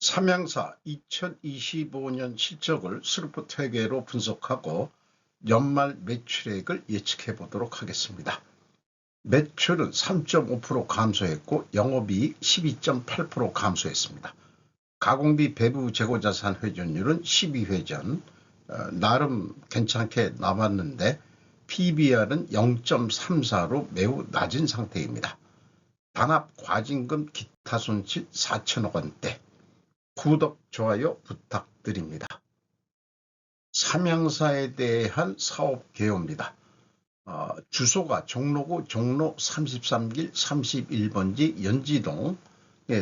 삼양사 2025년 실적을 스루프트 회계로 분석하고 연말 매출액을 예측해 보도록 하겠습니다. 매출은 3.5% 감소했고 영업이익 12.8% 감소했습니다. 가공비 배부 재고자산 회전율은 12회전, 나름 괜찮게 나왔는데 PBR은 0.34로 매우 낮은 상태입니다. 단합 과징금 기타 손실 4천억 원대. 구독, 좋아요 부탁드립니다. 삼양사에 대한 사업 개요입니다. 주소가 종로구 종로 33길 31번지 연지동에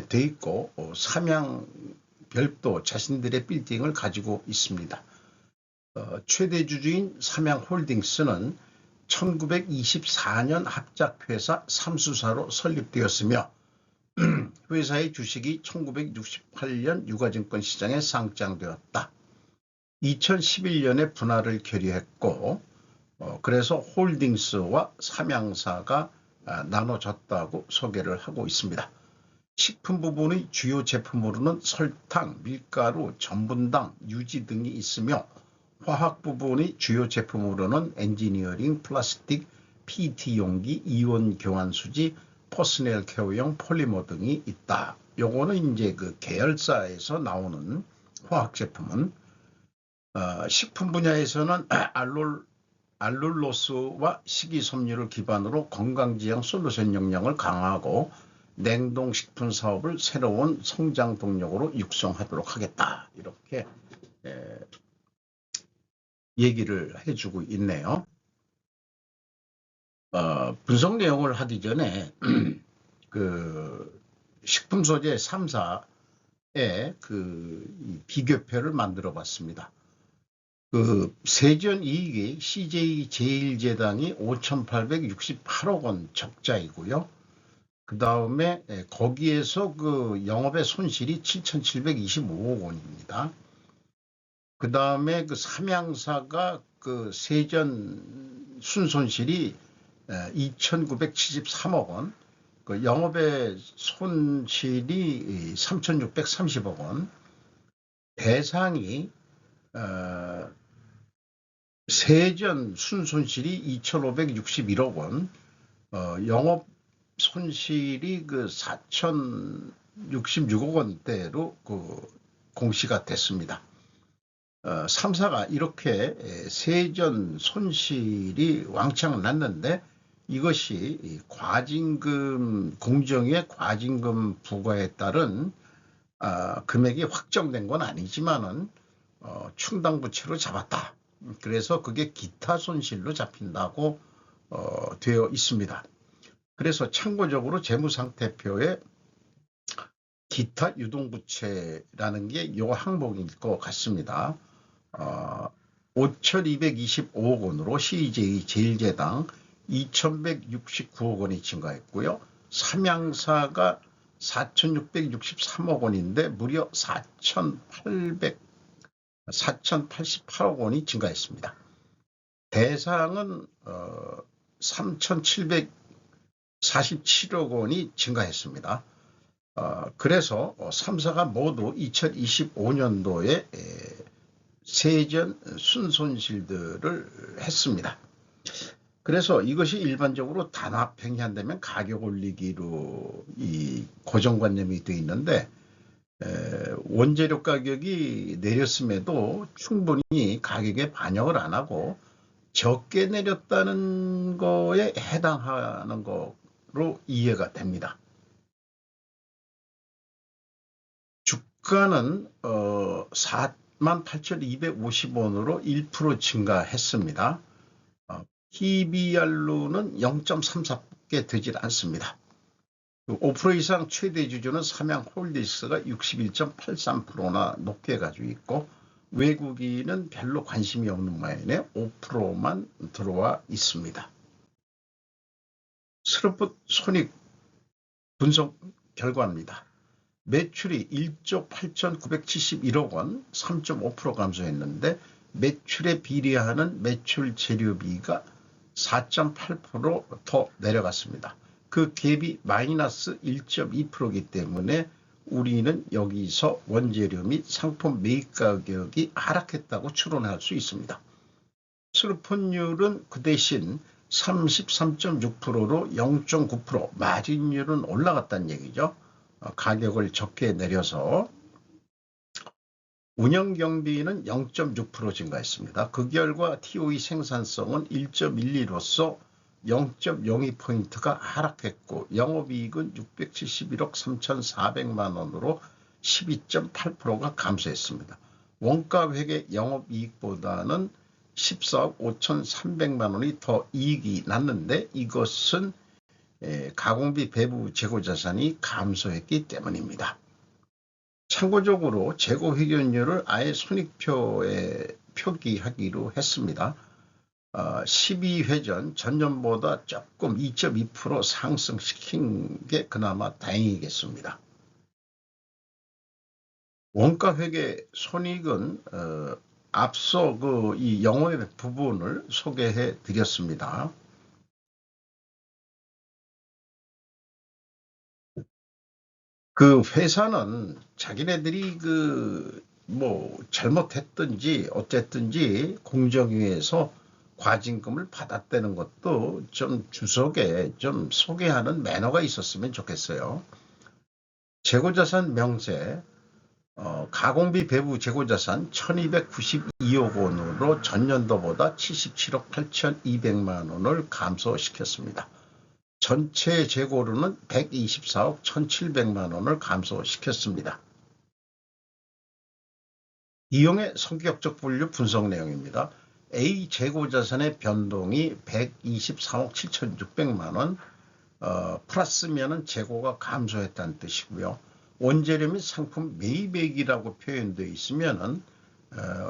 돼 있고 삼양 별도 자신들의 빌딩을 가지고 있습니다. 최대 주주인 삼양홀딩스는 1924년 합작회사 삼수사로 설립되었으며 회사의 주식이 1968년 유가증권 시장에 상장되었다. 2011년에 분할을 결의했고 그래서 홀딩스와 삼양사가 나눠졌다고 소개를 하고 있습니다. 식품 부분의 주요 제품으로는 설탕, 밀가루, 전분당, 유지 등이 있으며 화학 부분의 주요 제품으로는 엔지니어링, 플라스틱, PET 용기, 이온 교환수지, 퍼스널 케어용 폴리머 등이 있다. 요거는 이제 그 계열사에서 나오는 화학 제품은 식품 분야에서는 알룰로스와 식이섬유를 기반으로 건강지향 솔루션 역량을 강화하고 냉동식품 사업을 새로운 성장 동력으로 육성하도록 하겠다. 이렇게 얘기를 해주고 있네요. 분석 내용을 하기 전에 그 식품 소재 3사의 그 비교표를 만들어 봤습니다. 그 세전 이익이 CJ 제일제당이 5,868억 원 적자이고요. 그 다음에 거기에서 그 영업의 손실이 7,725억 원입니다. 그 다음에 그 삼양사가 그 세전 순손실이 2,973억 원, 그 영업의 손실이 3,630억 원, 대상이 세전 순손실이 2,561억 원, 영업 손실이 그 4,066억 원대로 그 공시가 됐습니다. 3사가 이렇게 세전 손실이 왕창 났는데 이것이 과징금 공정의 과징금 부과에 따른 금액이 확정된 건 아니지만은 충당부채로 잡았다. 그래서 그게 기타 손실로 잡힌다고 되어 있습니다. 그래서 참고적으로 재무상태표에 기타 유동부채라는 게 이 항목일 것 같습니다. 5,225억 원으로 CJ 제일제당 2,169억 원이 증가했고요. 삼양사가 4,663억 원인데 무려 4,088억 원이 증가했습니다. 대상은 3,747억 원이 증가했습니다. 그래서 3사가 모두 2025년도에 세전 순손실들을 했습니다. 그래서 이것이 일반적으로 단합 행위한다면 가격 올리기로 이 고정관념이 되어 있는데 원재료 가격이 내렸음에도 충분히 가격에 반영을 안 하고 적게 내렸다는 거에 해당하는 거로 이해가 됩니다. 주가는 48,250원으로 1% 증가했습니다. PBR로는 0.34개 되질 않습니다. 5% 이상 최대 주주는 삼양홀딩스가 61.83%나 높게 가지고 있고 외국인은 별로 관심이 없는 모양이네 5%만 들어와 있습니다. 스루프트 손익 분석 결과입니다. 매출이 1조 8,971억 원 3.5% 감소했는데 매출에 비례하는 매출 재료비가 4.8% 더 내려갔습니다. 그 갭이 마이너스 1.2%이기 때문에 우리는 여기서 원재료 및 상품 매입 가격이 하락했다고 추론할 수 있습니다. 슬픈율은 그 대신 33.6%로 0.9% 마진율은 올라갔다는 얘기죠. 가격을 적게 내려서 운영경비는 0.6% 증가했습니다. 그 결과 TOE 생산성은 1.12로서 0.02포인트가 하락했고 영업이익은 671억 3,400만 원으로 12.8%가 감소했습니다. 원가회계 영업이익보다는 14억 5,300만 원이 더 이익이 났는데 이것은 가공비 배부 재고자산이 감소했기 때문입니다. 참고적으로 재고회전율을 아예 손익표에 표기하기로 했습니다. 12회전 전년보다 조금 2.2% 상승시킨 게 그나마 다행이겠습니다. 원가회계 손익은 앞서 이 영업의 부분을 소개해 드렸습니다. 그 회사는 자기네들이 잘못했든지 어쨌든지 공정위에서 과징금을 받았다는 것도 좀 주석에 좀 소개하는 매너가 있었으면 좋겠어요. 재고자산 명세, 가공비 배부 재고자산 1292억 원으로 전년도보다 77억 8200만 원을 감소시켰습니다. 전체 재고로는 124억 1700만 원을 감소시켰습니다. 이용의 성격적 분류 분석 내용입니다. A 재고자산의 변동이 123억 7600만 원, 플러스면은 재고가 감소했다는 뜻이고요. 원재료 및 상품 매입액이라고 표현되어 있으면은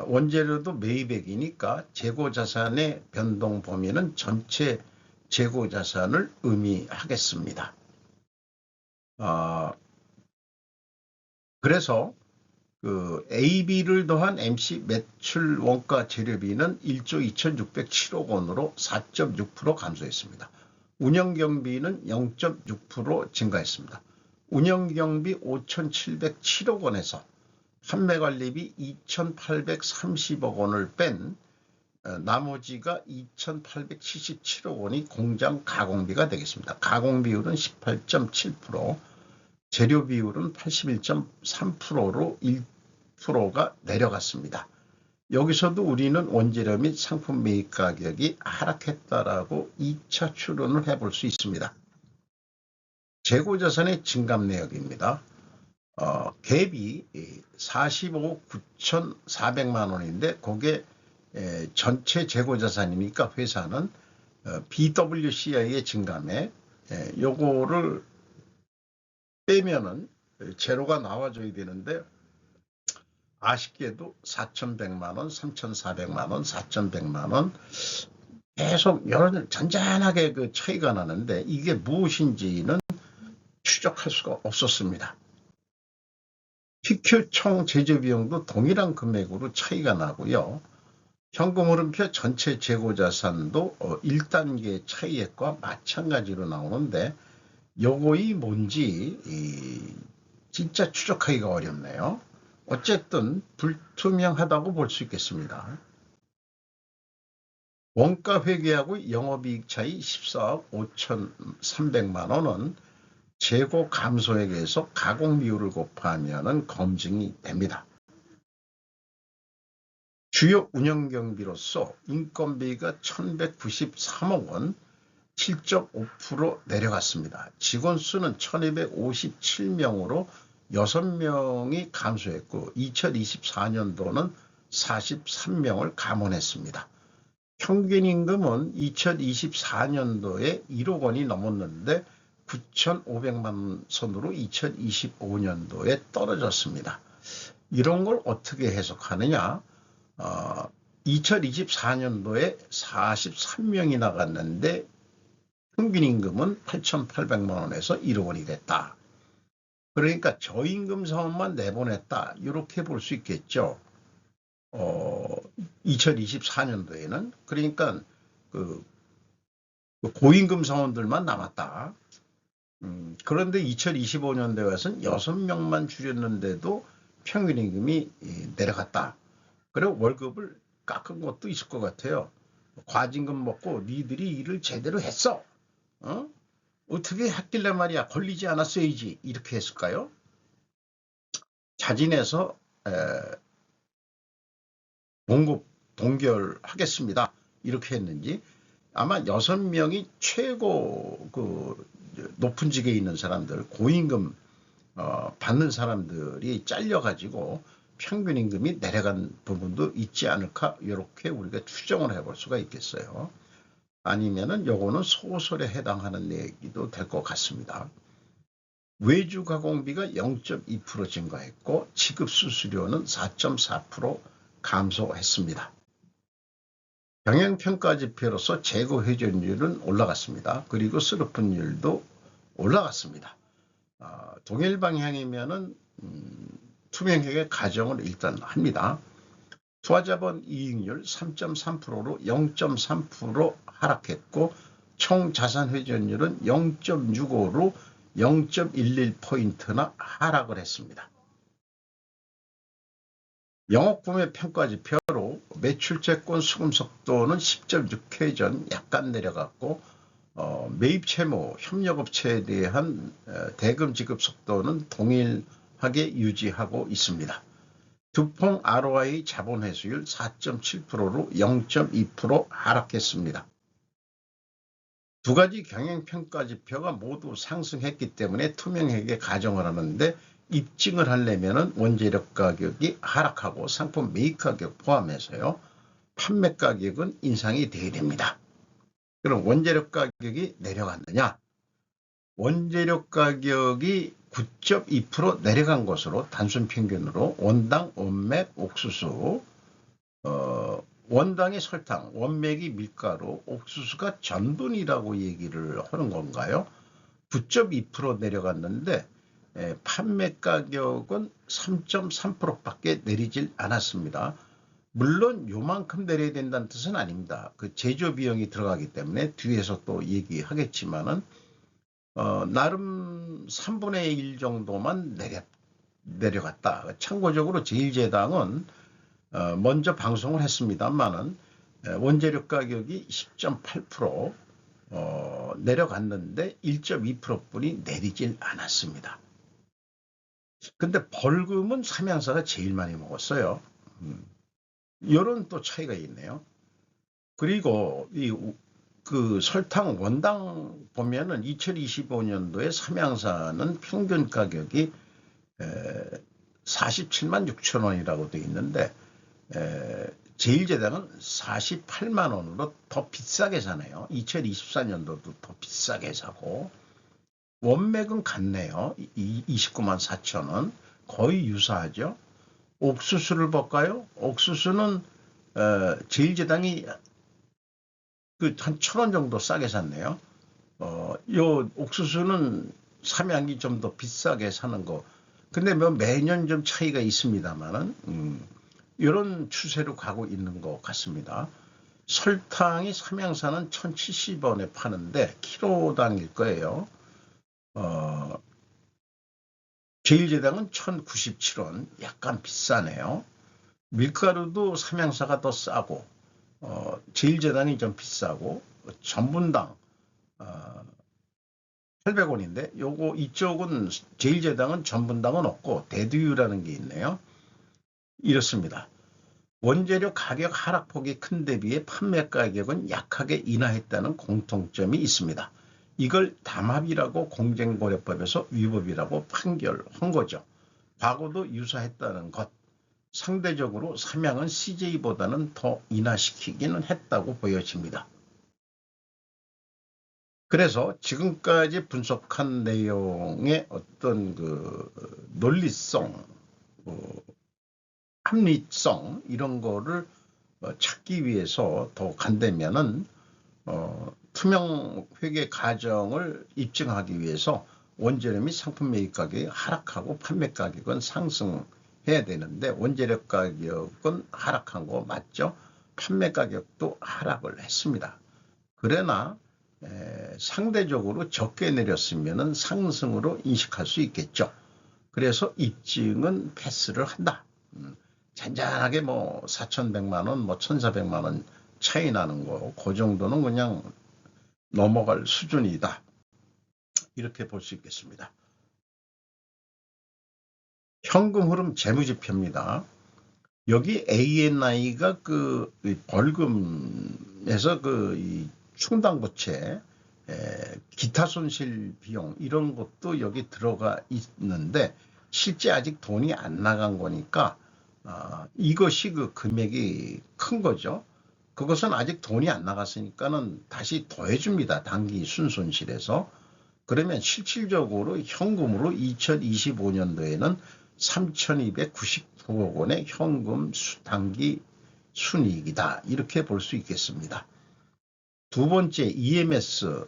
원재료도 매입액이니까 재고자산의 변동 범위는 전체 재고자산을 의미하겠습니다. 그래서 AB를 더한 MC 매출 원가 재료비는 1조 2607억 원으로 4.6% 감소했습니다. 운영경비는 0.6% 증가했습니다. 운영경비 5,707억 원에서 판매관리비 2,830억 원을 뺀 나머지가 2,877억 원이 공장 가공비가 되겠습니다. 가공 비율은 18.7%, 재료 비율은 81.3%로 1%가 내려갔습니다. 여기서도 우리는 원재료 및 상품 매입 가격이 하락했다라고 2차 추론을 해볼 수 있습니다. 재고자산의 증감 내역입니다. 갭이 45억 9,400만 원인데 그게 전체 재고자산이니까 회사는 BWCI의 증감에 요거를 빼면은 제로가 나와줘야 되는데 아쉽게도 4,100만 원, 3,400만 원, 4,100만 원 계속 여러 잔잔하게 그 차이가 나는데 이게 무엇인지는 추적할 수가 없었습니다. PQ 총 제조 비용도 동일한 금액으로 차이가 나고요. 현금 흐름표 전체 재고자산도 1단계 차이액과 마찬가지로 나오는데 요거이 뭔지 진짜 추적하기가 어렵네요. 어쨌든 불투명하다고 볼 수 있겠습니다. 원가 회계하고 영업이익 차이 14억 5,300만 원은 재고 감소액에서 가공 비율을 곱하면 검증이 됩니다. 주요 운영경비로서 인건비가 1,193억 원, 7.5% 내려갔습니다. 직원 수는 1,257명으로 6명이 감소했고 2024년도는 43명을 감원했습니다. 평균 임금은 2024년도에 1억 원이 넘었는데 9,500만 선으로 2025년도에 떨어졌습니다. 이런 걸 어떻게 해석하느냐? 2024년도에 43명이 나갔는데 평균 임금은 8,800만 원에서 1억 원이 됐다. 그러니까 저임금 사원만 내보냈다. 이렇게 볼 수 있겠죠. 2024년도에는 그러니까 그 고임금 사원들만 남았다. 그런데 2025년도에 와서는 6명만 줄였는데도 평균 임금이 내려갔다. 그리고 월급을 깎은 것도 있을 것 같아요. 과징금 먹고 니들이 일을 제대로 했어. 어? 어떻게 했길래 말이야. 걸리지 않았어야지. 이렇게 했을까요? 자진해서 봉급 동결하겠습니다. 이렇게 했는지 아마 6명이 최고 그 높은 직에 있는 사람들, 고임금 받는 사람들이 잘려가지고 평균 임금이 내려간 부분도 있지 않을까, 이렇게 우리가 추정을 해볼 수가 있겠어요. 아니면은 요거는 소설에 해당하는 얘기도 될 것 같습니다. 외주 가공비가 0.2% 증가했고 지급 수수료는 4.4% 감소했습니다. 경영평가 지표로서 재고 회전율은 올라갔습니다. 그리고 스루픈율도 올라갔습니다. 동일 방향이면은 투명회계 가정을 일단 합니다. 투자자본 이익률 3.3%로 0.3% 하락했고 총 자산 회전율은 0.65로 0.11포인트나 하락을 했습니다. 영업구매 평가지표로 매출채권 수금 속도는 10.6회전 약간 내려갔고 매입 채무 협력업체에 대한 대금 지급 속도는 동일하게 유지하고 있습니다. 두통 ROI 자본회수율 4.7%로 0.2% 하락했습니다. 두 가지 경영평가지표가 모두 상승했기 때문에 투명회계 가정을 하는데 입증을 하려면 원재료 가격이 하락하고 상품 매입 가격 포함해서요. 판매 가격은 인상이 돼야 됩니다. 그럼 원재료 가격이 내려갔느냐? 원재료 가격이 9.2% 내려간 것으로 단순 평균으로 원당 원맥 옥수수, 원당이 설탕, 원맥이 밀가루, 옥수수가 전분이라고 얘기를 하는 건가요? 9.2% 내려갔는데 판매 가격은 3.3%밖에 내리질 않았습니다. 물론 요만큼 내려야 된다는 뜻은 아닙니다. 그 제조 비용이 들어가기 때문에 뒤에서 또 얘기하겠지만은 나름 3분의 1 정도만 내려갔다. 참고적으로 제1제당은 먼저 방송을 했습니다만은 원재료 가격이 10.8% 내려갔는데 1.2%뿐이 내리질 않았습니다. 근데 벌금은 삼양사가 제일 많이 먹었어요. 이런 또 차이가 있네요. 그리고 그 설탕 원당 보면은 2025년도에 삼양사는 평균 가격이 47만 6천 원이라고 되어 있는데 제1제당은 48만 원으로 더 비싸게 사네요. 2024년도도 더 비싸게 사고 원맥은 같네요. 29만 4천 원 거의 유사하죠. 옥수수를 볼까요? 옥수수는 제1제당이 한 1,000원 정도 싸게 샀네요. 요 옥수수는 삼양이 좀 더 비싸게 사는 거. 근데 뭐 매년 좀 차이가 있습니다만은 이런 추세로 가고 있는 것 같습니다. 설탕이 삼양사는 1,070원에 파는데 키로당일 거예요. 제1제당은 1,097원, 약간 비싸네요. 밀가루도 삼양사가 더 싸고 제1제당이 좀 비싸고 전분당 800원인데 요거 이쪽은 제1제당은 전분당은 없고 대두유라는 게 있네요. 이렇습니다. 원재료 가격 하락폭이 큰 데 비해 판매 가격은 약하게 인하했다는 공통점이 있습니다. 이걸 담합이라고 공정거래법에서 위법이라고 판결한 거죠. 과거도 유사했다는 것. 상대적으로 삼양은 CJ보다는 더 인하시키기는 했다고 보여집니다. 그래서 지금까지 분석한 내용의 어떤 그 논리성, 합리성 이런 거를 찾기 위해서 더 간다면은 투명 회계 가정을 입증하기 위해서 원재료 및 상품 매입 가격이 하락하고 판매 가격은 상승해야 되는데 원재료 가격은 하락한 거 맞죠? 판매 가격도 하락을 했습니다. 그러나 상대적으로 적게 내렸으면 상승으로 인식할 수 있겠죠. 그래서 입증은 패스를 한다. 잔잔하게 뭐 4,100만 원, 뭐 1,400만 원 차이 나는 거, 그 정도는 그냥 넘어갈 수준이다. 이렇게 볼 수 있겠습니다. 현금 흐름 재무지표입니다. 여기 ANI가 그 벌금에서 그 충당부채, 기타 손실 비용 이런 것도 여기 들어가 있는데 실제 아직 돈이 안 나간 거니까 이것이 그 금액이 큰 거죠. 그것은 아직 돈이 안 나갔으니까는 다시 더해줍니다. 단기 순손실에서. 그러면 실질적으로 현금으로 2025년도에는 3,299억 원의 현금 단기 순이익이다. 이렇게 볼 수 있겠습니다. 두 번째 EMS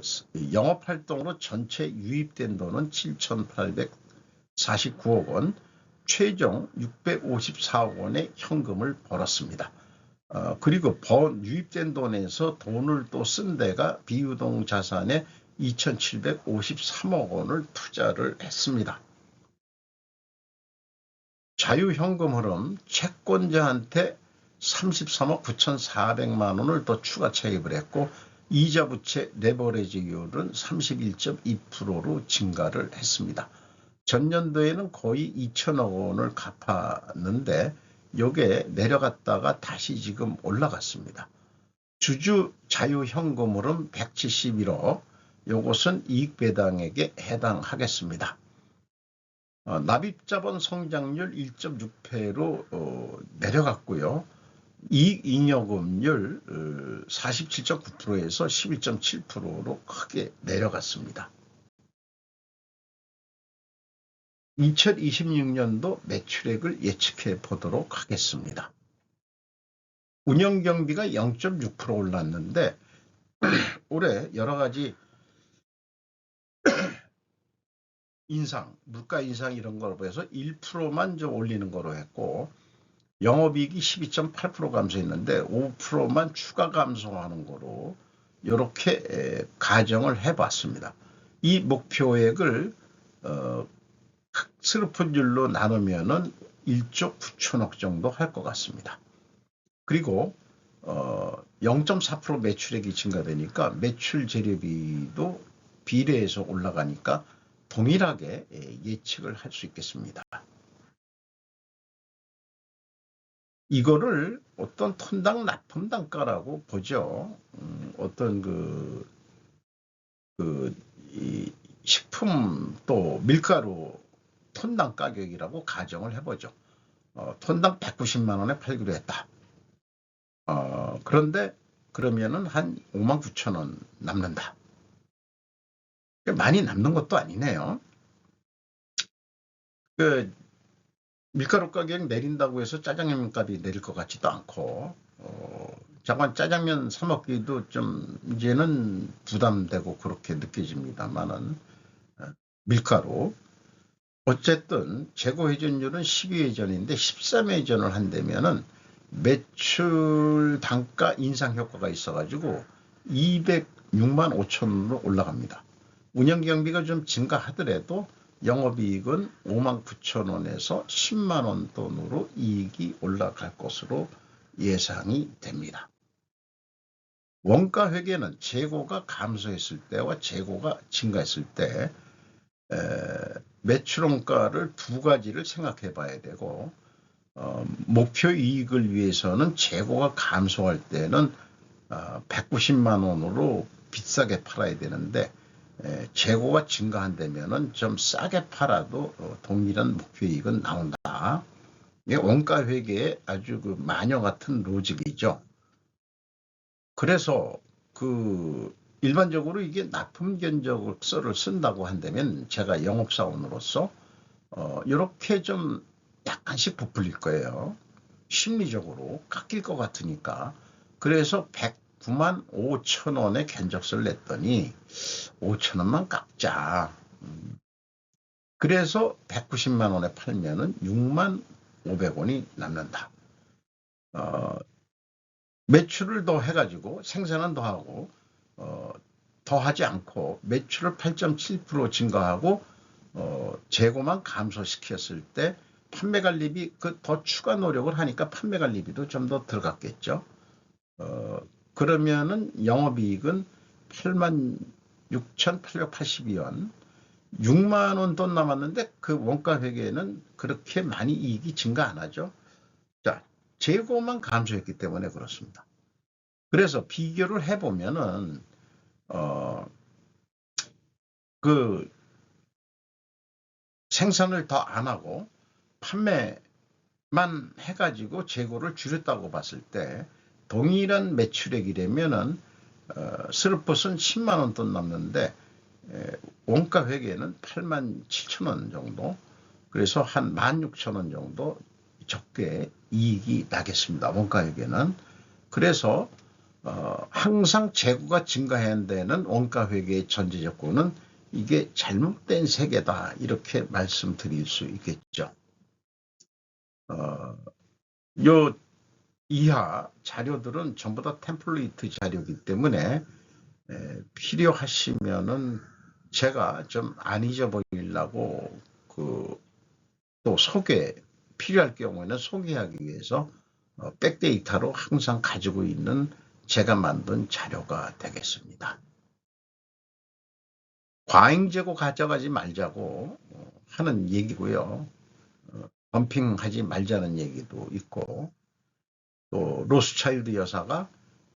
영업활동으로 전체 유입된 돈은 7,849억 원, 최종 654억 원의 현금을 벌었습니다. 그리고 유입된 돈에서 돈을 또 쓴 데가 비유동 자산에 2,753억 원을 투자를 했습니다. 자유현금 흐름 채권자한테 33억 9,400만 원을 더 추가 차입을 했고 이자 부채 레버리지율은 31.2%로 증가를 했습니다. 전년도에는 거의 2천억 원을 갚았는데 요게 내려갔다가 다시 지금 올라갔습니다. 주주 자유현금 흐름 171억, 요것은 이익배당액에 해당하겠습니다. 납입자본 성장률 1.6배로 내려갔고요. 이익잉여금률 47.9%에서 11.7%로 크게 내려갔습니다. 2026년도 매출액을 예측해 보도록 하겠습니다. 운영경비가 0.6% 올랐는데 올해 여러 가지 인상, 물가 인상 이런 걸 보여서 1%만 좀 올리는 거로 했고 영업이익이 12.8% 감소했는데 5%만 추가 감소하는 거로 이렇게 가정을 해봤습니다. 이 목표액을 스루풋율로 나누면은 1조 9천억 정도 할 것 같습니다. 그리고 0.4% 매출액이 증가되니까 매출 재료비도 비례해서 올라가니까 동일하게 예측을 할 수 있겠습니다. 이거를 어떤 톤당 납품 단가라고 보죠. 어떤 이 식품 또 밀가루 톤당 가격이라고 가정을 해보죠. 톤당 190만 원에 팔기로 했다. 그런데 그러면은 한 5만 9천 원 남는다. 많이 남는 것도 아니네요. 밀가루 가격 내린다고 해서 짜장면 값이 내릴 것 같지도 않고 잠깐 짜장면 사 먹기도 좀 이제는 부담되고 그렇게 느껴집니다만은 밀가루 어쨌든 재고 회전율은 12회전인데 13회전을 한다면은 매출 단가 인상 효과가 있어가지고 206만 5천 원으로 올라갑니다. 운영경비가 좀 증가하더라도 영업이익은 5만 9천 원에서 10만 원 돈으로 이익이 올라갈 것으로 예상이 됩니다. 원가회계는 재고가 감소했을 때와 재고가 증가했을 때 매출원가를 두 가지를 생각해 봐야 되고 목표 이익을 위해서는 재고가 감소할 때는 190만 원으로 비싸게 팔아야 되는데 재고가 증가한다면은 좀 싸게 팔아도 동일한 목표 이익은 나온다. 이게 원가 회계의 아주 그 마녀 같은 로직이죠. 그래서 일반적으로 이게 납품 견적서를 쓴다고 한다면 제가 영업사원으로서 이렇게 좀 약간씩 부풀릴 거예요. 심리적으로 깎일 것 같으니까. 그래서 109만 5천 원의 견적서를 냈더니 5천 원만 깎자. 그래서 190만 원에 팔면은 6만 500원이 남는다. 매출을 더 해가지고 생산은 더 하고 더하지 않고 매출을 8.7% 증가하고 재고만 감소시켰을 때 판매관리비 더 추가 노력을 하니까 판매관리비도 좀 더 들어갔겠죠. 그러면은 영업이익은 86,882원, 6만 원 돈 남았는데 그 원가 회계에는 그렇게 많이 이익이 증가 안 하죠. 자, 재고만 감소했기 때문에 그렇습니다. 그래서 비교를 해보면은 그 생산을 더 안 하고 판매만 해가지고 재고를 줄였다고 봤을 때 동일한 매출액이라면은 스루펫은 10만 원 돈 남는데 원가 회계는 8만 7천 원 정도, 그래서 한 16,000원 정도 적게 이익이 나겠습니다. 원가 회계는. 그래서 항상 재고가 증가해야 되는 원가 회계의 전제 조건은 이게 잘못된 세계다, 이렇게 말씀드릴 수 있겠죠. 요 이하 자료들은 전부 다 템플레이트 자료이기 때문에 필요하시면은 제가 좀 안 잊어버리려고 또 필요할 경우에는 소개하기 위해서 백데이터로 항상 가지고 있는 제가 만든 자료가 되겠습니다. 과잉재고 가져가지 말자고 하는 얘기고요. 덤핑하지 말자는 얘기도 있고, 또 로스차일드 여사가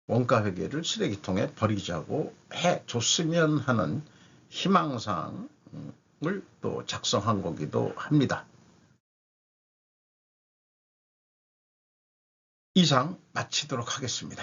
원가 회계를 쓰레기통에 버리자고 해줬으면 하는 희망사항을 또 작성한 거기도 합니다. 이상 마치도록 하겠습니다.